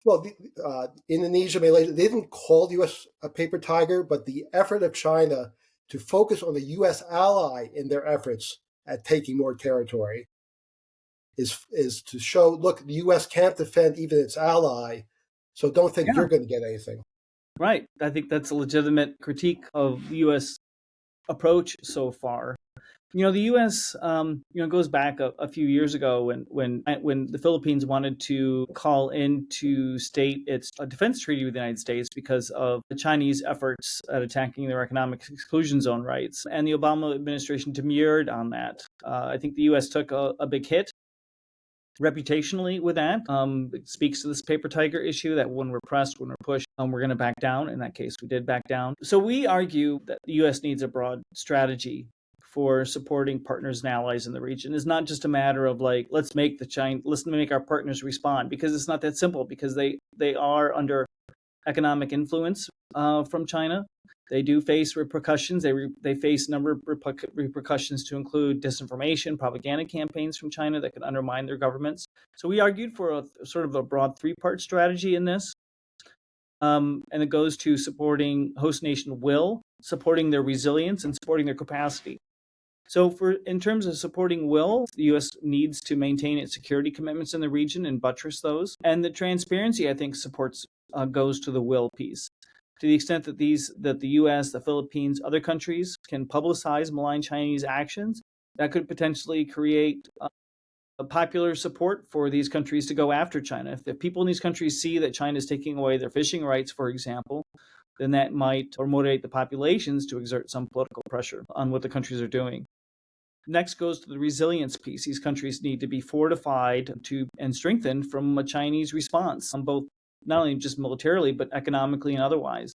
Well, Indonesia, Malaysia, they didn't call the U.S. a paper tiger, but the effort of China to focus on the U.S. ally in their efforts at taking more territory is to show, look, the U.S. can't defend even its ally, so don't think Yeah, you're going to get anything. right. I think that's a legitimate critique of the U.S. approach so far. The U.S. Goes back a few years ago when the Philippines wanted to call into state its defense treaty with the United States because of the Chinese efforts at attacking their economic exclusion zone rights, and the Obama administration demurred on that. I think the U.S. took a big hit reputationally with that. It speaks to this paper tiger issue that when we're pressed, when we're pushed, we're going to back down. In that case, we did back down. So we argue that the U.S. needs a broad strategy for supporting partners and allies in the region. It's not just a matter of like, let's make our partners respond, because it's not that simple, because they are under economic influence from China. They do face repercussions. They face a number of repercussions, to include disinformation, propaganda campaigns from China that could undermine their governments. So we argued for a sort of a broad three-part strategy in this. And it goes to supporting host nation will, supporting their resilience, and supporting their capacity. So in terms of supporting will, the U.S. needs to maintain its security commitments in the region and buttress those. And the transparency, I think, goes to the will piece. To the extent that the U.S., the Philippines, other countries can publicize malign Chinese actions, that could potentially create a popular support for these countries to go after China. If people in these countries see that China is taking away their fishing rights, for example, then that might motivate the populations to exert some political pressure on what the countries are doing. Next goes to the resilience piece. These countries need to be fortified and strengthened from a Chinese response, on both not only just militarily, but economically and otherwise.